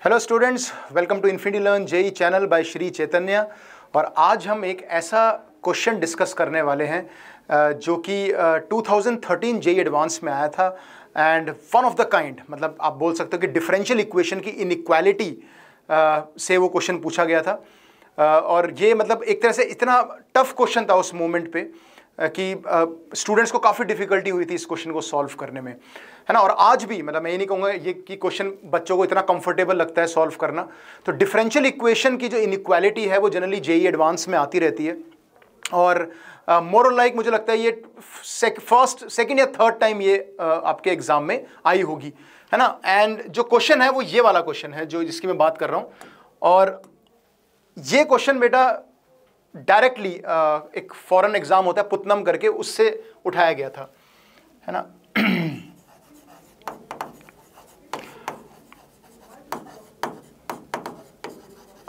Hello students, welcome to Infinity Learn JEE channel by Shri Chaitanya. और आज हम एक ऐसा क्वेश्चन डिस्कस करने वाले हैं जो कि 2013 जेई एडवांस में आया था and one of the kind, मतलब आप बोल सकते हो कि डिफरेंशियल इक्वेशन की इनइक्वालिटी से वो क्वेश्चन पूछा गया था। और ये मतलब एक तरह से इतना टफ क्वेश्चन था उस मोमेंट पे कि स्टूडेंट्स को काफ़ी डिफिकल्टी हुई थी इस क्वेश्चन को सॉल्व करने में, है ना। और आज भी मतलब मैं ये नहीं कहूँगा ये कि क्वेश्चन बच्चों को इतना कंफर्टेबल लगता है सॉल्व करना। तो डिफरेंशियल इक्वेशन की जो इनइक्वालिटी है वो जनरली जेई एडवांस में आती रहती है और मोर और लाइक मुझे लगता है ये फर्स्ट सेकंड या थर्ड टाइम ये आपके एग्जाम में आई होगी, है ना। एंड जो क्वेश्चन है वो ये वाला क्वेश्चन है जो जिसकी मैं बात कर रहा हूँ। और ये क्वेश्चन बेटा डायरेक्टली एक फॉरेन एग्जाम होता है पुत्नम करके, उससे उठाया गया था, है ना।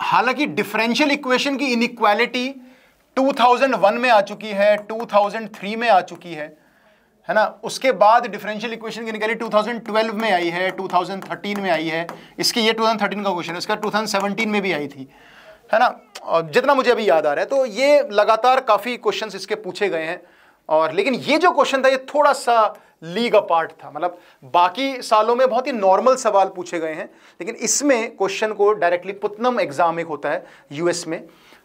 हालांकि डिफरेंशियल इक्वेशन की इनइक्वालिटी 2001 में आ चुकी है, 2003 में आ चुकी है ना। उसके बाद डिफरेंशियल इक्वेशन की इनइक्वालिटी 2012 में आई है, 2013 में आई है। इसकी ये 2013 का क्वेश्चन है, इसका 2017 में भी आई थी, है ना। और जितना मुझे अभी याद आ रहा है तो ये लगातार काफ़ी क्वेश्चंस इसके पूछे गए हैं। और लेकिन ये जो क्वेश्चन था ये थोड़ा सा लीग अपार्ट था, मतलब बाकी सालों में बहुत ही नॉर्मल सवाल पूछे गए हैं, लेकिन इसमें क्वेश्चन को डायरेक्टली पुत्नम एग्जाम एक होता है यूएस में,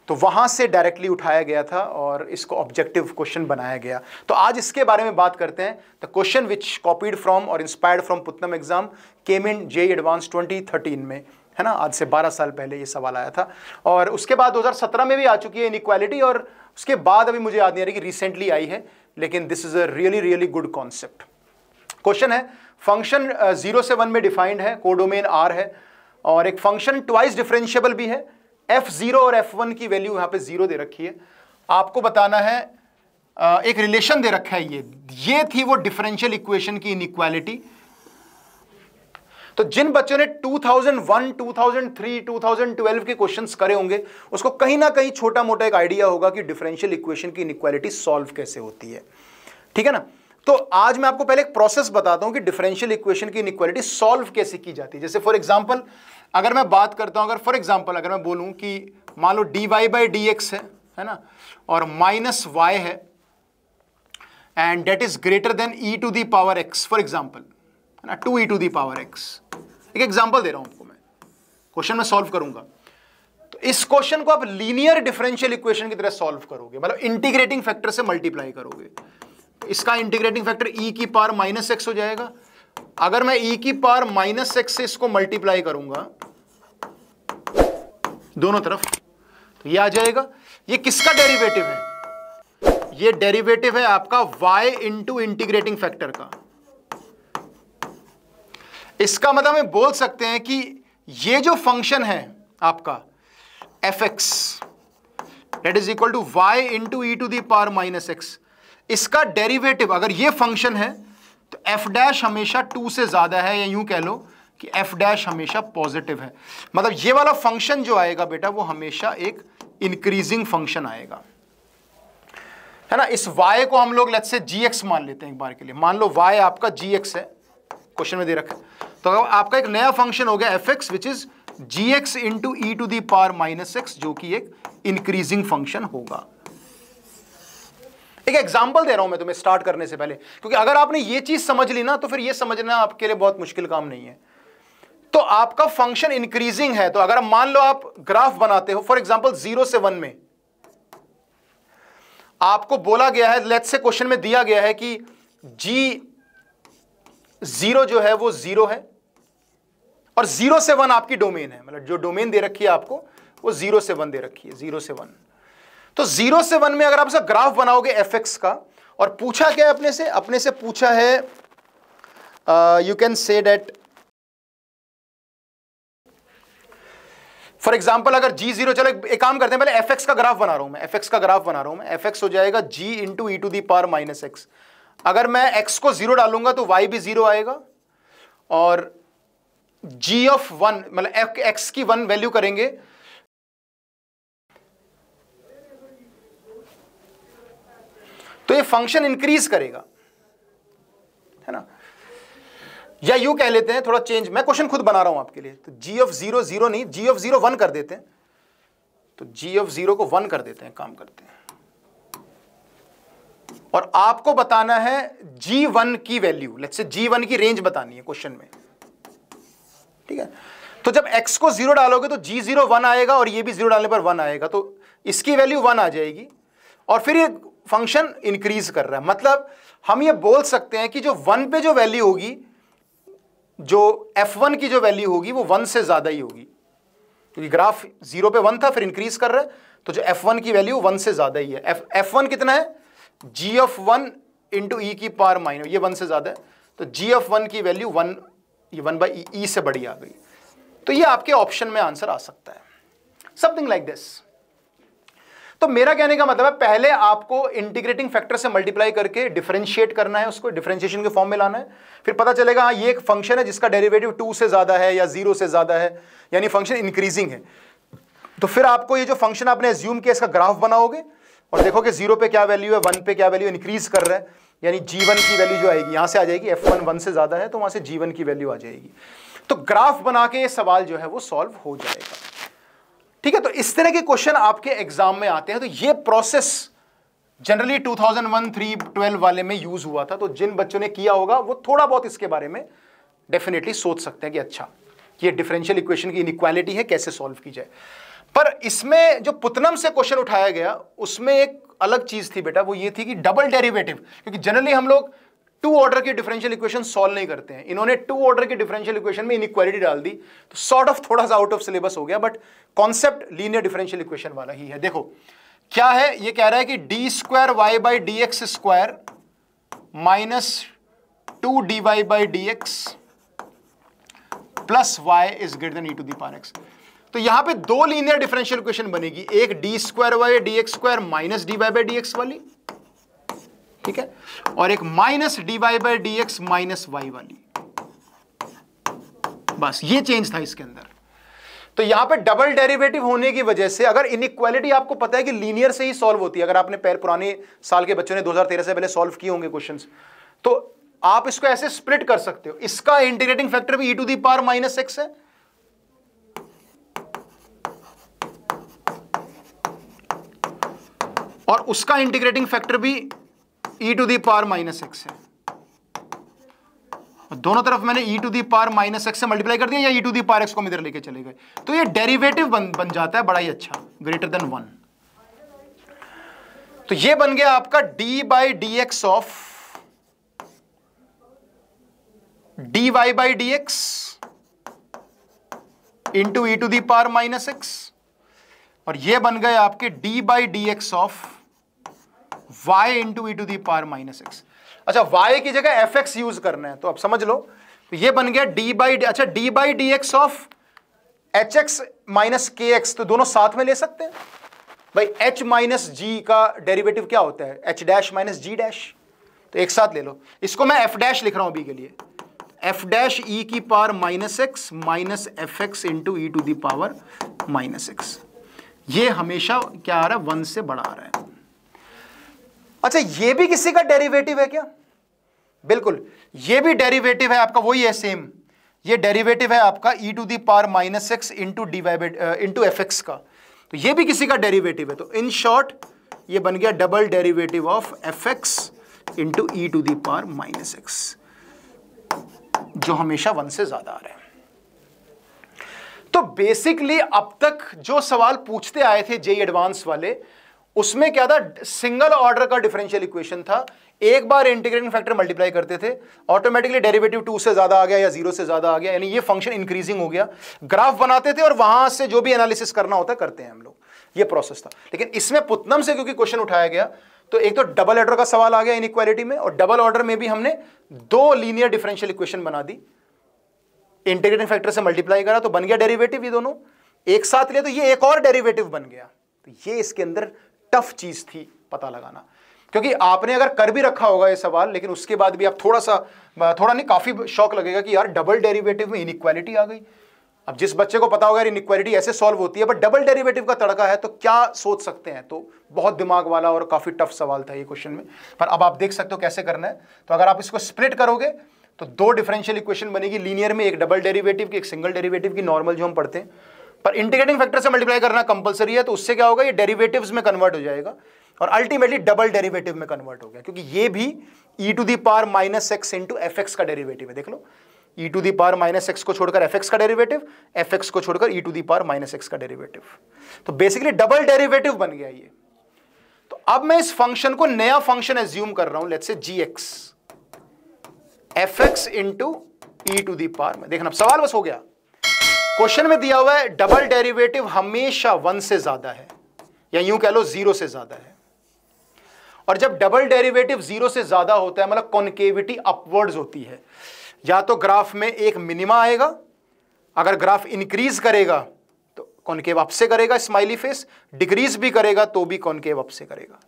तो वहाँ से डायरेक्टली उठाया गया था और इसको ऑब्जेक्टिव क्वेश्चन बनाया गया। तो आज इसके बारे में बात करते हैं। The question which copied from और inspired from Putnam exam came in JEE advance 2013 में, है ना। आज से 12 साल पहले ये सवाल आया था और उसके बाद 2017 में भी आ चुकी है इनइक्वालिटी, और उसके बाद अभी मुझे याद नहीं आ रही कि रिसेंटली आई है, लेकिन this is a really really good concept. Question है, फंक्शन 0 से 1 में डिफाइंड है, कोडोमेन R है, और एक फंक्शन ट्वाइस डिफरेंशिएबल भी है। f0 और f1 की वैल्यू यहाँ पे 0 दे रखी है। आपको बताना है एक रिलेशन दे रखा है, ये थी वो डिफरेंशियल इक्वेशन की इनइक्वालिटी। तो जिन बच्चों ने 2001, 2003, 2012 के क्वेश्चंस करे होंगे उसको कहीं ना कहीं छोटा मोटा एक आइडिया होगा कि डिफरेंशियल इक्वेशन की इनइक्वालिटी सॉल्व कैसे होती है, ठीक है ना। तो आज मैं आपको पहले एक प्रोसेस बताता हूं कि डिफरेंशियल इक्वेशन की इनइक्वालिटी सॉल्व कैसे की जाती है। जैसे फॉर एग्जांपल अगर मैं बात करता हूं, अगर मैं बोलूं कि मान लो dy/dx है ना, और -y है and that is greater than e⁻x, for example, है ना, 2e⁻x। एक एग्जांपल दे रहा हूं आपको, मैं क्वेश्चन में सॉल्व करूंगा। तो इस क्वेश्चन को आप लीनियर डिफरेंशियल इक्वेशन की तरह सॉल्व करोगे, मतलब इंटीग्रेटिंग फैक्टर से मल्टीप्लाई करोगे। इसका इंटीग्रेटिंग फैक्टर e⁻−x हो जाएगा। अगर मैं e⁻−x से इसको मल्टीप्लाई करूंगा दोनों तरफ तो ये आ जाएगा। ये किसका डेरिवेटिव है? ये डेरिवेटिव है आपका y इंटू इंटीग्रेटिंग फैक्टर का। इसका मतलब हम बोल सकते हैं कि ये जो फंक्शन है आपका fx that is equal to y into e⁻−x, इसका डेरिवेटिव अगर ये फंक्शन है तो f' हमेशा 2 से ज्यादा है, या यूं कह लो कि f' हमेशा पॉजिटिव है। मतलब ये वाला फंक्शन जो आएगा बेटा वो हमेशा एक इंक्रीजिंग फंक्शन आएगा, है ना। इस y को हम लोग लेट्स से gx मान लेते हैं एक बार के लिए। मान लो y आपका gx है, क्वेश्चन में दे रखा है, तो आपका एक नया फंक्शन हो गया fx which is gx into e⁻−x, जो कि एक इंक्रीजिंग फंक्शन होगा। एक एग्जांपल दे रहा हूं मैं तुम्हें स्टार्ट करने से पहले, क्योंकि अगर आपने ये चीज समझ ली ना तो फिर ये समझना आपके लिए बहुत मुश्किल काम नहीं है। तो आपका फंक्शन इंक्रीजिंग है, तो अगर मान लो आप ग्राफ बनाते हो फॉर एग्जांपल 0 से 1 में, आपको बोला गया है, लेट्स से क्वेश्चन में दिया गया है कि g0 जो है वो 0 है और 0 से 1 आपकी डोमेन है, मतलब जो डोमेन दे रखी है आपको वो 0 से 1 दे रखी है, 0 से 1। तो 0 से 1 में अगर आप इसका ग्राफ बनाओगे fx का, और पूछा क्या है अपने से पूछा है, you can say that for example अगर g0, चलो एक काम करते हैं, पहले fx का ग्राफ बना रहा हूं मैं, fx हो जाएगा g इंटू e⁻−x। अगर मैं x को 0 डालूंगा तो y भी 0 आएगा, और g ऑफ 1 मतलब x की 1 वैल्यू करेंगे तो ये फंक्शन इंक्रीज करेगा, है ना। या यूं कह लेते हैं, थोड़ा चेंज, मैं क्वेश्चन खुद बना रहा हूं आपके लिए, तो g ऑफ 0 0 नहीं, g ऑफ 0 1 कर देते हैं, तो g ऑफ 0 को 1 कर देते हैं, काम करते हैं, और आपको बताना है g1 की वैल्यू, लेट्स से g1 की रेंज बतानी है क्वेश्चन में, ठीक है। तो जब x को 0 डालोगे तो g0 1 आएगा और ये भी 0 डालने पर 1 आएगा, तो इसकी वैल्यू 1 आ जाएगी, और फिर ये फंक्शन इंक्रीज कर रहा है। मतलब हम ये बोल सकते हैं कि जो 1 पे जो वैल्यू होगी, जो f1 की जो वैल्यू होगी वो 1 से ज्यादा ही होगी, क्योंकि ग्राफ 0 पे 1 था, फिर इंक्रीज कर रहा है, तो जो f1 की वैल्यू 1 से ज्यादा ही है। f1 कितना है, g ऑफ 1 इंटू ई की पावर माइनस, ये 1 से ज्यादा है, तो g ऑफ 1 की वैल्यू 1, ये 1 बाई ई से बड़ी आ गई, तो ये आपके ऑप्शन में आंसर आ सकता है, समथिंग लाइक दिस। तो मेरा कहने का मतलब है पहले आपको इंटीग्रेटिंग फैक्टर से मल्टीप्लाई करके डिफरेंशिएट करना है, उसको डिफरेंशिएशन के फॉर्म में लाना है, फिर पता चलेगा हाँ ये एक फंक्शन है जिसका डेरिवेटिव 2 से ज्यादा है या 0 से ज्यादा है, यानी फंक्शन इंक्रीजिंग है। तो फिर आपको ये जो फंक्शन आपने एज्यूम किया इसका ग्राफ बनाओगे और देखोगे 0 पे क्या वैल्यू है, 1 पे क्या वैल्यू इंक्रीज कर रहा है, यानी g1 की वैल्यू जो आएगी यहां से आ जाएगी, f1 1 से ज्यादा है तो वहां से g1 की वैल्यू आ जाएगी। तो ग्राफ बना के ये सवाल जो है वो सॉल्व हो जाएगा, ठीक है। तो इस तरह के क्वेश्चन आपके एग्जाम में आते हैं। तो ये प्रोसेस जनरली 2001, 3, 12 वाले में यूज हुआ था, तो जिन बच्चों ने किया होगा वो थोड़ा बहुत इसके बारे में डेफिनेटली सोच सकते हैं कि अच्छा ये डिफरेंशियल इक्वेशन की इनइक्वालिटी है, कैसे सॉल्व की जाए। पर इसमें जो पुतनम से क्वेश्चन उठाया गया उसमें एक अलग चीज थी बेटा, वो ये थी कि डबल डेरिवेटिव, क्योंकि जनरली हम लोग 2 ऑर्डर की डिफरेंशियल इक्वेशन सॉल्व नहीं करते हैं, इन्होंने 2 ऑर्डर की डिफरेंशियल इक्वेशन में इनइक्वालिटी डाल दी, तो सॉर्ट ऑफ थोड़ा सा आउट ऑफ सिलेबस हो गया, but concept linear differential equation वाला ही है। देखो क्या है, ये कह रहा है कि D square Y by D X square minus 2 D Y by D X plus Y is greater than E to the power X. तो यहां पे 2 लीनियर डिफरेंशियल इक्वेशन बनेगी, एक D square Y D X square minus D Y by D X वाली, ठीक है, और एक minus D Y by D X minus Y वाली, बस ये चेंज था इसके अंदर। तो यहां पे डबल डेरिवेटिव होने की वजह से, अगर इनइक्वालिटी आपको पता है कि लीनियर से ही सॉल्व होती है, अगर आपने पुराने साल के बच्चों ने 2013 से पहले सॉल्व किए होंगे क्वेश्चंस, तो आप इसको ऐसे स्प्लिट कर सकते हो, इसका इंटीग्रेटिंग फैक्टर भी e to the power minus x है, और उसका इंटीग्रेटिंग फैक्टर भी e to the power minus x है, दोनों तरफ मैंने e to the power minus x से मल्टीप्लाई कर दिया, या e to the power x को हम इधर लेके चले गए, तो ये डेरिवेटिव बन जाता है बड़ा ही अच्छा, ग्रेटर देन 1। तो ये बन गया आपका D by D X of D Y by D X into E to the power minus X, और ये बन गए आपके D by D X of y into E to the power minus X. अच्छा y की जगह F x use करना है, तो अब समझ लो, तो ये बन गया डी बाई, अच्छा D by D X of H x minus के एक्स, तो दोनों साथ में ले सकते हैं भाई, h माइनस जी का डेरिवेटिव क्या होता है, h डैश माइनस जी डैश, तो एक साथ ले लो, इसको मैं f डैश लिख रहा हूं अभी के लिए, f डैश ई की power minus X minus F x into E to the power minus X, ये हमेशा क्या आ रहा है, 1 से बड़ा आ रहा है। अच्छा ये भी किसी का डेरिवेटिव है क्या, बिल्कुल ये भी डेरिवेटिव है आपका, वही है सेम, ये डेरिवेटिव है आपका e to the power minus x into d y into f x का, तो ये भी किसी का डेरिवेटिव है। तो इन शॉर्ट ये बन गया double derivative of F x into E to the power minus X, जो हमेशा 1 से ज्यादा आ रहा है। तो बेसिकली अब तक जो सवाल पूछते आए थे जेईई एडवांस वाले, उसमें क्या था, सिंगल ऑर्डर का डिफरेंशियल इक्वेशन था, एक बार इंटीग्रेटिंग फैक्टर मल्टीप्लाई करते थे, ऑटोमेटिकली डेरिवेटिव 2 से ज्यादा आ गया या 0 से ज्यादा आ गया, यानी ये फंक्शन इंक्रीजिंग हो गया, ग्राफ बनाते थे और वहां से जो भी एनालिसिस करना होता करते हैं हम लोग, ये प्रोसेस था। लेकिन इसमें पुतनम से क्योंकि क्वेश्चन उठाया गया, तो एक तो डबल ऑर्डर का सवाल आ गया इनइक्वालिटी में, और डबल ऑर्डर में भी हमने 2 लीनियर डिफरेंशियल इक्वेशन बना दी, इंटीग्रेटिंग फैक्टर से मल्टीप्लाई करा तो बन गया डेरिवेटिव, ये दोनों एक साथ लिया तो ये एक और डेरिवेटिव बन गया। तो ये इसके अंदर टफ चीज थी पता लगाना, क्योंकि आपने अगर कर भी रखा होगा ये सवाल, लेकिन उसके बाद भी आप थोड़ा नहीं काफी शॉक लगेगा कि यार डबल डेरिवेटिव में इनइक्वालिटी आ गई। अब जिस बच्चे को पता होगा यार इनइक्वालिटी ऐसे सॉल्व होती है, बट डबल डेरिवेटिव का तड़का है, तो क्या सोच सकते हैं। तो बहुत दिमाग वाला और काफी टफ सवाल था ये क्वेश्चन में, पर अब आप देख सकते हो कैसे करना है। तो अगर आप इसको स्प्लिट करोगे तो दो डिफरेंशियल इक्वेशन बनेगी लीनियर में, एक डबल डेरिवेटिव की, एक सिंगल डेरिवेटिव की, नॉर्मल जो हम पढ़ते हैं। पर इंटीग्रेटिंग फैक्टर से मल्टीप्लाई करना कंपलसरी है, तो उससे क्या होगा, ये डेरिवेटिव्स में कन्वर्ट हो जाएगा और अल्टीमेटली डबल डेरिवेटिव में कन्वर्ट हो गया, क्योंकि ये भी e⁻⁻x इंटू एफ का डेरिवेटिव है। देख लो, e⁻⁻x को छोड़कर एफ का डेरिवेटिव, एफ को छोड़कर e⁻⁻x का डेरिवेटिव, तो बेसिकली डबल डेरिवेटिव बन गया ये। तो अब मैं इस फंक्शन को नया फंक्शन एज्यूम कर रहा हूं, let's say gx fx into e⁻, देखना सवाल बस हो गया। क्वेश्चन में दिया हुआ है डबल डेरिवेटिव हमेशा 1 से ज्यादा है, या यूं कह लो 0 से ज्यादा है, और जब डबल डेरिवेटिव 0 से ज्यादा होता है मतलब कॉन्केविटी अपवर्ड्स होती है, या तो ग्राफ में एक मिनिमा आएगा, अगर ग्राफ इंक्रीज करेगा तो कॉन्केव अप से करेगा स्माइली फेस, डिक्रीज भी करेगा तो भी कॉन्केव अप से करेगा।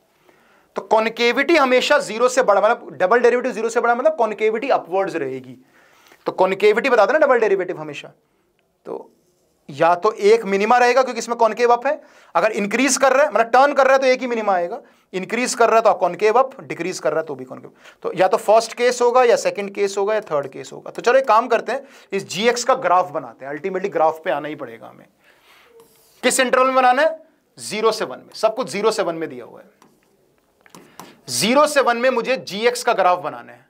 तो कॉन्केविटी हमेशा 0 से बड़ा, मतलब डबल डेरिवेटिव 0 से बड़ा मतलब कॉन्केविटी अपवर्ड्स रहेगी। तो कॉन्केविटी बता देना डबल डेरिवेटिव हमेशा, तो या तो एक मिनिमा रहेगा क्योंकि इसमें कॉन्केव अप है, अगर इंक्रीज कर रहा है मतलब टर्न कर रहा है तो एक ही मिनिमा आएगा, इंक्रीज कर रहा है तो कॉन्केव अप, डिक्रीज कर रहा है तो भी कॉन्केव। तो या तो फर्स्ट केस होगा या सेकंड केस होगा या थर्ड केस होगा। तो चलो एक काम करते हैं, इस gx का ग्राफ बनाते हैं, अल्टीमेटली ग्राफ पे आना ही पड़ेगा हमें। किस इंटरवल में बनाना है? 0 से 1 में, सब कुछ 0 से 1 में दिया हुआ है। 0 से 1 में मुझे gx का ग्राफ बनाना है,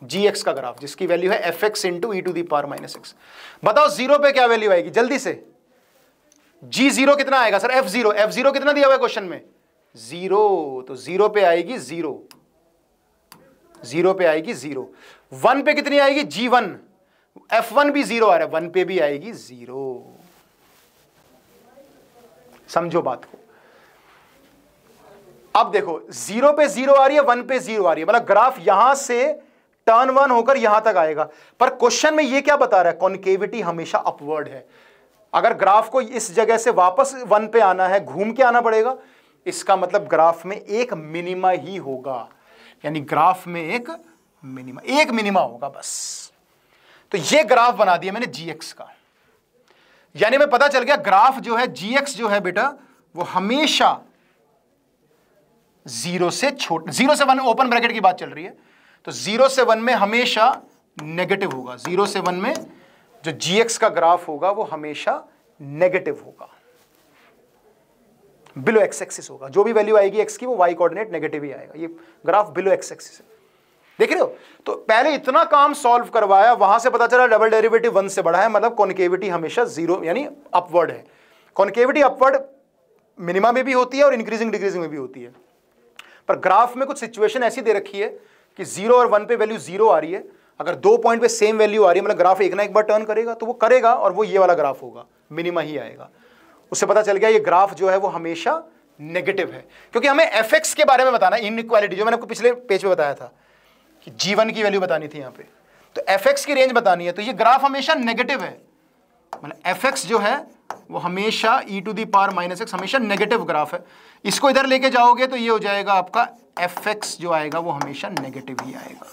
gx का ग्राफ जिसकी वैल्यू है fx इंटू e⁻⁻x। बताओ 0 पे क्या वैल्यू आएगी जल्दी से? g0 कितना आएगा सर? f0 कितना दिया हुआ है क्वेश्चन में? 0, तो 0 पे आएगी 0, 0 पे आएगी 0। 1 पे कितनी आएगी? g1, f1 भी 0 आ रहा है, 1 पे भी आएगी 0। समझो बात को। अब देखो 0 पे 0 आ रही है, 1 पे 0 आ रही है, मतलब ग्राफ यहां से टर्न 1 होकर यहां तक आएगा। पर क्वेश्चन में ये क्या बता रहा है? कॉन्केविटी हमेशा अपवर्ड है। अगर ग्राफ को इस जगह से वापस 1 पे आना है, घूम के आना पड़ेगा, इसका मतलब ग्राफ में एक मिनिमा ही होगा, यानी ग्राफ में एक मिनिमा होगा बस। तो ये ग्राफ बना दिया मैंने gx का, यानी मैं पता चल गया ग्राफ जो है gx जो है बेटा वो हमेशा 0 से 1 ओपन ब्रैकेट की बात चल रही है, तो 0 से 1 में हमेशा नेगेटिव होगा। 0 से 1 में जो gx का ग्राफ होगा वो हमेशा नेगेटिव होगा, बिलो एक्स एक्सिस होगा। जो भी वैल्यू आएगी x की वो y कोऑर्डिनेट नेगेटिव ही आएगा। ये ग्राफ बिलो एक्स एक्सिस है, देख रहे हो? तो पहले इतना काम सॉल्व करवाया, वहां से पता चला डबल डेरिवेटिव 1 से बड़ा है, मतलब कॉन्केविटी हमेशा 0 यानी अपवर्ड है। कॉन्केविटी अपवर्ड मिनिमा में भी होती है और इंक्रीजिंग डिक्रीजिंग में भी होती है। पर ग्राफ में कुछ सिचुएशन ऐसी दे रखी है कि 0 और 1 पे वैल्यू 0 आ रही है, अगर 2 पॉइंट पे सेम वैल्यू आ रही है मतलब ग्राफ एक ना एक बार टर्न करेगा, तो वो करेगा और वो ये वाला ग्राफ होगा, मिनिमा ही आएगा। उससे पता चल गया ये ग्राफ जो है वो हमेशा नेगेटिव है, क्योंकि हमें fx के बारे में बताना, इनइक्वालिटी जो मैंने आपको पिछले पेज पे बताया था कि g1 की वैल्यू बतानी थी यहाँ पे, तो fx की रेंज बतानी है। तो ये ग्राफ हमेशा नेगेटिव है, मतलब fx जो है वो हमेशा e⁻⁻x हमेशा नेगेटिव ग्राफ है। इसको इधर लेके जाओगे तो ये हो जाएगा आपका fx जो आएगा वो हमेशा नेगेटिव ही आएगा।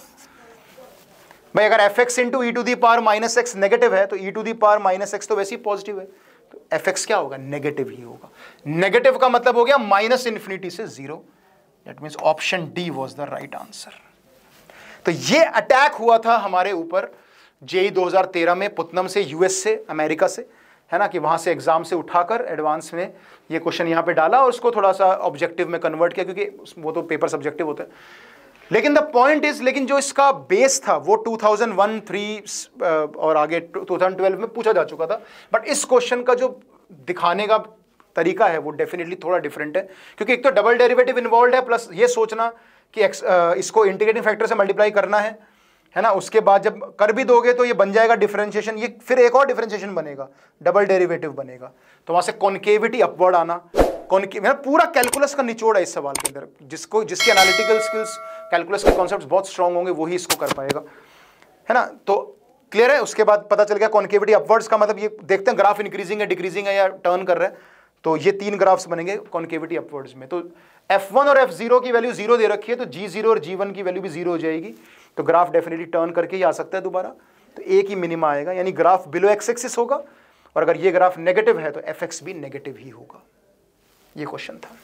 भाई अगर fx इंटू e⁻⁻x नेगेटिव है तो e⁻⁻x तो वैसे ही पॉजिटिव है, तो fx क्या होगा? नेगेटिव ही होगा। नेगेटिव का मतलब हो गया -∞ से 0। That means option D was the right answer. तो ये अटैक हुआ था हमारे ऊपर जेई 2013 में, पुत्नम से, यूएस से, अमेरिका से, है ना, कि वहां से एग्जाम से उठाकर एडवांस में ये क्वेश्चन यहाँ पे डाला और उसको थोड़ा सा ऑब्जेक्टिव में कन्वर्ट किया, क्योंकि वो तो पेपर सब्जेक्टिव होता है। लेकिन द पॉइंट इज, लेकिन जो इसका बेस था वो 2001, 3 और आगे 2012 में पूछा जा चुका था। बट इस क्वेश्चन का जो दिखाने का तरीका है वो डेफिनेटली थोड़ा डिफरेंट है, क्योंकि एक तो डबल डेरिवेटिव इन्वॉल्व है, प्लस ये सोचना कि इसको इंटीग्रेटिंग फैक्टर से मल्टीप्लाई करना है ना, उसके बाद जब कर भी दोगे तो ये बन जाएगा डिफरेंशिएशन, ये फिर एक और डिफरेंशिएशन बनेगा, डबल डेरिवेटिव बनेगा, तो वहां से कॉन्केविटी अपवर्ड आना, पूरा कैलकुलस का निचोड़ है इस सवाल के अंदर। जिसके एनालिटिकल स्किल्स, कैलकुलस के कॉन्सेप्ट्स बहुत स्ट्रांग होंगे वही इसको कर पाएगा, है ना। तो क्लियर है? उसके बाद पता चल गया कॉन्केविटी अपवर्ड्स का मतलब, ये देखते हैं ग्राफ इंक्रीजिंग है, डिक्रीजिंग है या टर्न कर रहा है, तो ये 3 ग्राफ्स बनेंगे कॉन्केविटी अपवर्ड्स में। तो f1 और f0 की वैल्यू 0 दे रखी है, तो g0 और g1 की वैल्यू भी 0 हो जाएगी, तो ग्राफ डेफिनेटली टर्न करके ही आ सकता है दोबारा, तो एक ही मिनिमा आएगा, यानी ग्राफ बिलो एक्स एक्सिस होगा, और अगर ये ग्राफ नेगेटिव है तो fx भी नेगेटिव ही होगा। ये क्वेश्चन था।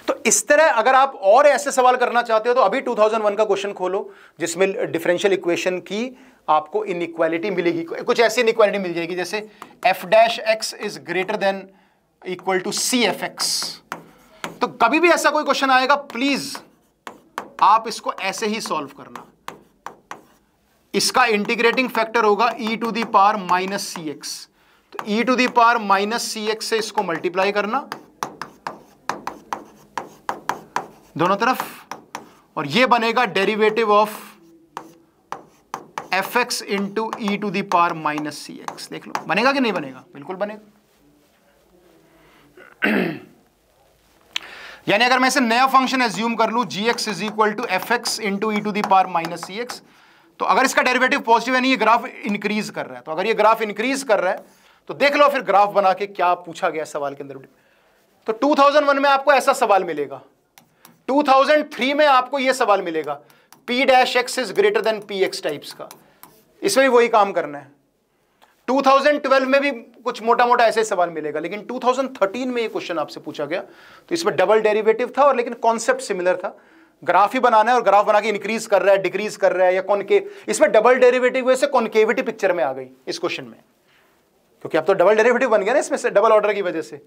तो इस तरह अगर आप और ऐसे सवाल करना चाहते हो तो अभी 2001 का क्वेश्चन खोलो जिसमें डिफरेंशियल इक्वेशन की आपको इनइक्वालिटी मिलेगी, कुछ ऐसी इनइक्वालिटी मिल जाएगी जैसे f dash x is greater than equal to C F X. तो कभी भी ऐसा कोई क्वेश्चन आएगा प्लीज आप इसको ऐसे ही सॉल्व करना। इसका इंटीग्रेटिंग फैक्टर होगा e to the power minus C x, तो e to the power minus C X से इसको मल्टीप्लाई करना दोनों तरफ, और ये बनेगा derivative of F x into E to the power minus C X. देख लो बनेगा कि नहीं बनेगा, बिल्कुल बनेगा। यानी अगर मैं इसे नया फंक्शन एज्यूम कर लूं g x is equal to f x into E to the power minus C x, तो अगर इसका डेरिवेटिव पॉजिटिव है, नहीं ये ग्राफ इंक्रीज कर रहा है, तो अगर ये ग्राफ इंक्रीज कर रहा है तो देख लो फिर ग्राफ बना के क्या पूछा गया सवाल के अंदर। तो 2001 में आपको ऐसा सवाल मिलेगा, 2003 में आपको यह सवाल मिलेगा p dash x is greater then P x types का, इसमें भी वही काम करना है। 2012 में भी कुछ मोटा मोटा ऐसे सवाल मिलेगा, लेकिन 2013 में ये क्वेश्चन आपसे पूछा गया तो इसमें डबल डेरिवेटिव था और लेकिन कॉन्सेप्ट सिमिलर था, ग्राफ ही बनाना है और ग्राफ बना के इंक्रीज कर रहा है डिक्रीज कर रहा है या कॉनकेव, इसमें डबल डेरिवेटिव वजह से कॉनकेविटी पिक्चर में आ गई इस क्वेश्चन में, क्योंकि अब तो डबल डेरिवेटिव बन गया ना इसमें से डबल ऑर्डर की वजह से,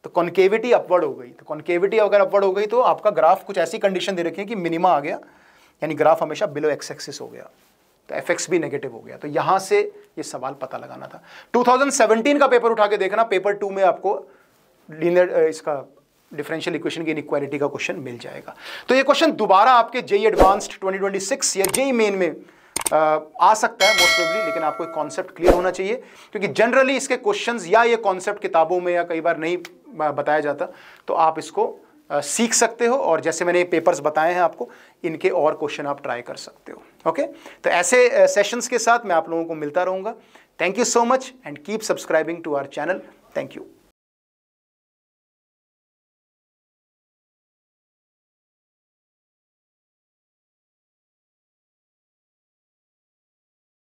तो कॉनकेविटी अपवर्ड हो गई। तो कॉनकेविटी अगर अपवर्ड हो गई तो आपका ग्राफ कुछ ऐसी कंडीशन दे रखी है कि मिनिमा आ गया, यानी ग्राफ हमेशा बिलो एक्स एक्सिस हो गया, तो एफ एक्स भी नेगेटिव हो गया। तो यहां से ये सवाल पता लगाना था। 2017 का पेपर उठा के देखना, पेपर 2 में आपको लीनियर इसका डिफरेंशियल इक्वेशन की इनइक्वालिटी का क्वेश्चन मिल जाएगा। तो ये क्वेश्चन दोबारा आपके जेई एडवांस्ड 2026 या जेई मेन में आ सकता है मोस्ट प्रोबेबली, लेकिन आपको एक कॉन्सेप्ट क्लियर होना चाहिए, क्योंकि जनरली इसके क्वेश्चंस या ये कॉन्सेप्ट किताबों में या कई बार नहीं बताया जाता, तो आप इसको सीख सकते हो और जैसे मैंने पेपर्स बताए हैं आपको, इनके और क्वेश्चन आप ट्राई कर सकते हो। ओके, तो ऐसे सेशंस के साथ मैं आप लोगों को मिलता रहूंगा। Thank you so much and keep subscribing to our channel. Thank you.